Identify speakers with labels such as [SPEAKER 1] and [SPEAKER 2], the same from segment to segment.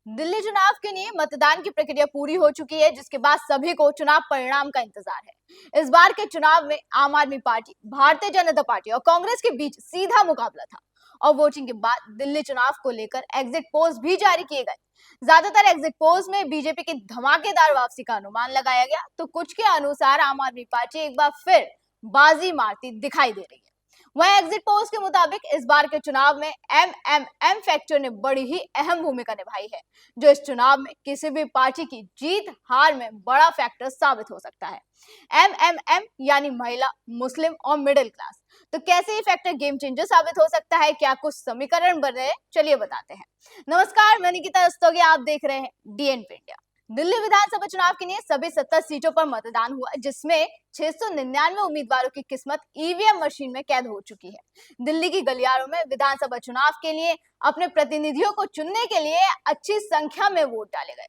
[SPEAKER 1] दिल्ली चुनाव के लिए मतदान की प्रक्रिया पूरी हो चुकी है, जिसके बाद सभी को चुनाव परिणाम का इंतजार है। इस बार के चुनाव में आम आदमी पार्टी, भारतीय जनता पार्टी और कांग्रेस के बीच सीधा मुकाबला था और वोटिंग के बाद दिल्ली चुनाव को लेकर एग्जिट पोल्स भी जारी किए गए। ज्यादातर एग्जिट पोल्स में बीजेपी की धमाकेदार वापसी का अनुमान लगाया गया, तो कुछ के अनुसार आम आदमी पार्टी एक बार फिर बाजी मारती दिखाई दे रही है। वहीं एग्जिट पोल्स के मुताबिक इस बार के चुनाव में एमएमएम फैक्टर ने बड़ी ही अहम भूमिका निभाई है, जो इस चुनाव में किसी भी पार्टी की जीत हार में बड़ा फैक्टर साबित हो सकता है। एमएमएम यानी महिला, मुस्लिम और मिडिल क्लास। तो कैसे ये फैक्टर गेम चेंजर साबित हो सकता है, क्या कुछ समीकरण बन रहे हैं, चलिए बताते हैं। नमस्कार, मैं निकिता रस्तोगी, आप देख रहे हैं डीएनपी इंडिया। दिल्ली विधानसभा चुनाव के लिए सभी 70 सीटों पर मतदान हुआ, जिसमें 699 उम्मीदवारों की किस्मत ईवीएम मशीन में कैद हो चुकी है। दिल्ली की गलियारों में विधानसभा चुनाव के लिए अपने प्रतिनिधियों को चुनने के लिए अच्छी संख्या में वोट डाले गए।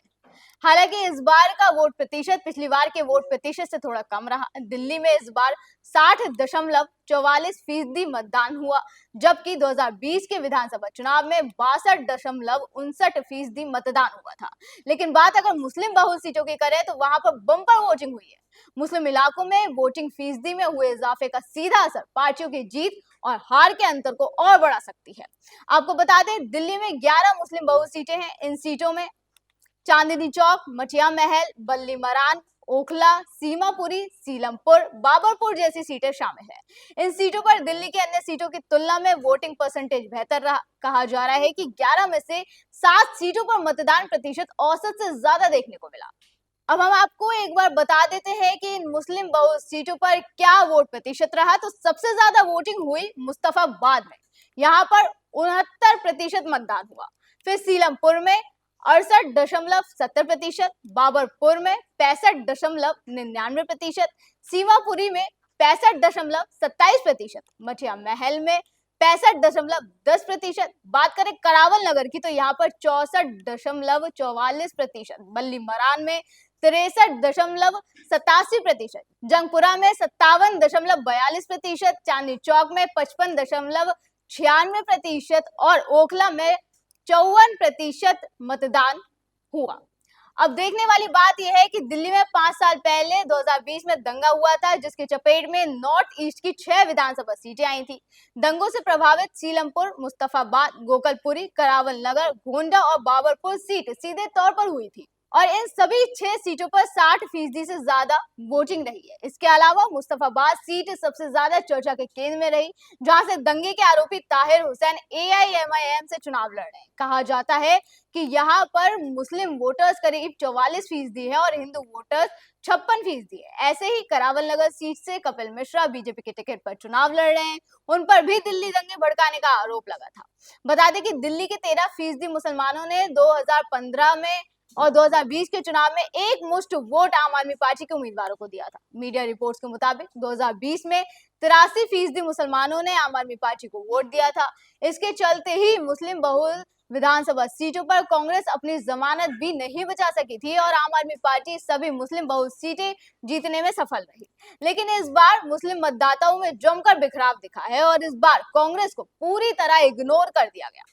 [SPEAKER 1] हालांकि इस बार का वोट प्रतिशत पिछली बार के वोट प्रतिशत से थोड़ा कम रहा। दिल्ली में इस बार 60.44% मतदान हुआ, जबकि 2020 के विधानसभा चुनाव में 62.59% मतदान हुआ था। लेकिन बात अगर मुस्लिम बहुल सीटों की करें तो वहां पर बम्पर वोटिंग हुई है। मुस्लिम इलाकों में वोटिंग फीसदी में हुए इजाफे का सीधा असर पार्टियों की जीत और हार के अंतर को और बढ़ा सकती है। आपको बता दें, दिल्ली में 11 मुस्लिम बहुल सीटें हैं। इन सीटों में चांदनी चौक, मठिया महल, बल्ली मरान, ओखला, सीमापुरी, सीलमपुर, बाबरपुर जैसी सीटें शामिल हैं। इन सीटों पर दिल्ली के अन्य सीटों की तुलना में वोटिंग परसेंटेज बेहतर रहा। कहा जा रहा है कि 11 में से 7 सीटों पर मतदान प्रतिशत औसत से ज्यादा देखने को मिला। अब हम आपको एक बार बता देते हैं कि इन मुस्लिम बहुल सीटों पर क्या वोट प्रतिशत रहा। तो सबसे ज्यादा वोटिंग हुई मुस्तफाबाद में, यहाँ पर 69% मतदान हुआ। फिर सीलमपुर में 68.70%, बाबरपुर में 65.99%, सीमापुरी में 65.27%, मठिया महल में 65.10%। बात करें करावल नगर की तो यहाँ पर 64.44%, बल्ली मरान में 63.87%, जंगपुरा में 57.42%, चांदनी चौक में 55.96% और ओखला में 54% मतदान हुआ। अब देखने वाली बात यह है कि दिल्ली में 5 साल पहले 2020 में दंगा हुआ था, जिसके चपेट में नॉर्थ ईस्ट की 6 विधानसभा सीटें आई थी। दंगों से प्रभावित सीलमपुर, मुस्तफाबाद, गोकलपुरी, करावल नगर, गोंडा और बाबरपुर सीट सीधे तौर पर हुई थी और इन सभी 6 सीटों पर 60% से ज्यादा वोटिंग रही है। इसके अलावा मुस्तफाबाद सीट सबसे ज्यादा चर्चा के केंद्र में रही, जहां से दंगे के आरोपी ताहिर हुसैन एआईएमआईएम से चुनाव लड़ रहे हैं। कहा जाता है कि यहाँ पर मुस्लिम वोटर्स करीब 44% है और हिंदू वोटर्स 56% है। ऐसे ही करावल नगर सीट से कपिल मिश्रा बीजेपी के टिकट पर चुनाव लड़ रहे हैं। उन पर भी दिल्ली दंगे भड़काने का आरोप लगा था। बता दें कि दिल्ली के 13% मुसलमानों ने 2015 में और 2020 के चुनाव में एक मुश्त वोट आम आदमी पार्टी के उम्मीदवारों को दिया था। मीडिया रिपोर्ट्स के मुताबिक 2020 में 83% मुसलमानों ने आम आदमी पार्टी को वोट दिया था। इसके चलते ही मुस्लिम बहुल विधानसभा सीटों पर कांग्रेस अपनी जमानत भी नहीं बचा सकी थी और आम आदमी पार्टी सभी मुस्लिम बहुल सीटें जीतने में सफल रही। लेकिन इस बार मुस्लिम मतदाताओं में जमकर बिखराव दिखा है और इस बार कांग्रेस को पूरी तरह इग्नोर कर दिया गया।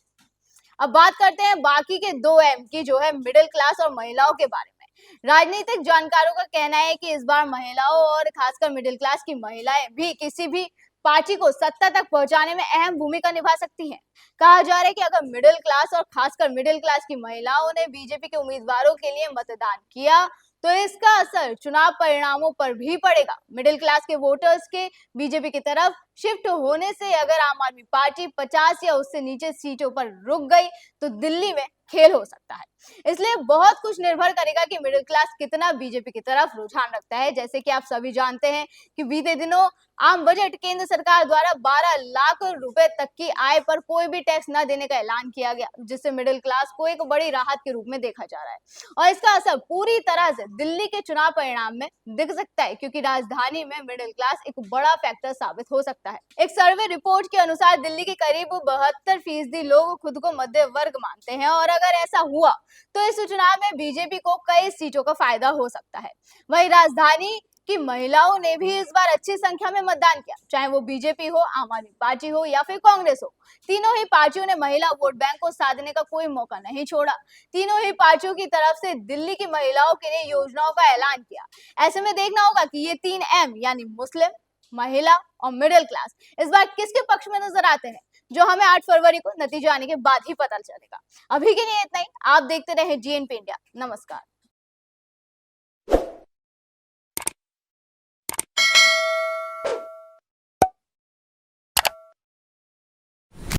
[SPEAKER 1] अब बात करते हैं बाकी के 2 एम की, जो है मिडिल क्लास और महिलाओं के बारे में। राजनीतिक जानकारों का कहना है कि इस बार महिलाओं और खासकर मिडिल क्लास की महिलाएं भी किसी भी पार्टी को सत्ता तक पहुंचाने में अहम भूमिका निभा सकती हैं। कहा जा रहा है कि अगर मिडिल क्लास और खासकर मिडिल क्लास की महिलाओं ने बीजेपी के उम्मीदवारों के लिए मतदान किया तो इसका असर चुनाव परिणामों पर भी पड़ेगा। मिडिल क्लास के वोटर्स के बीजेपी की तरफ शिफ्ट होने से अगर आम आदमी पार्टी 50 या उससे नीचे सीटों पर रुक गई तो दिल्ली में खेल हो सकता है। इसलिए बहुत कुछ निर्भर करेगा कि मिडिल क्लास कितना बीजेपी की तरफ रुझान रखता है। जैसे कि आप सभी जानते हैं कि बीते दिनों आम बजट केंद्र सरकार द्वारा 12 लाख रुपए तक की आय पर कोई भी टैक्स न देने का ऐलान किया गया, जिससे मिडिल क्लास को एक बड़ी राहत के रूप में देखा जा रहा है और इसका असर पूरी तरह से दिल्ली के चुनाव परिणाम में दिख सकता है, क्योंकि राजधानी में मिडिल क्लास एक बड़ा फैक्टर साबित हो सकता है। एक सर्वे रिपोर्ट के अनुसार दिल्ली के करीब 72% लोग खुद को मध्य वर्ग मानते हैं और अगर ऐसा हुआ तो इस चुनाव में बीजेपी को कई सीटों का फायदा हो सकता है। वहीं राजधानी कि महिलाओं ने भी इस बार अच्छी संख्या में मतदान किया, चाहे वो बीजेपी हो, आम आदमी पार्टी हो या फिर कांग्रेस हो। तीनों ही पार्टियों ने महिला वोट बैंक को साधने का कोई मौका नहीं छोड़ा। तीनों ही पार्टियों की तरफ से दिल्ली की महिलाओं के लिए योजनाओं का ऐलान किया। ऐसे में देखना होगा कि ये 3M यानी मुस्लिम, महिला और मिडिल क्लास इस बार किसके पक्ष में नजर आते हैं, जो हमें 8 फरवरी को नतीजे आने के बाद ही पता चलेगा। अभी के लिए इतना ही। आप देखते रहे GNP इंडिया। नमस्कार।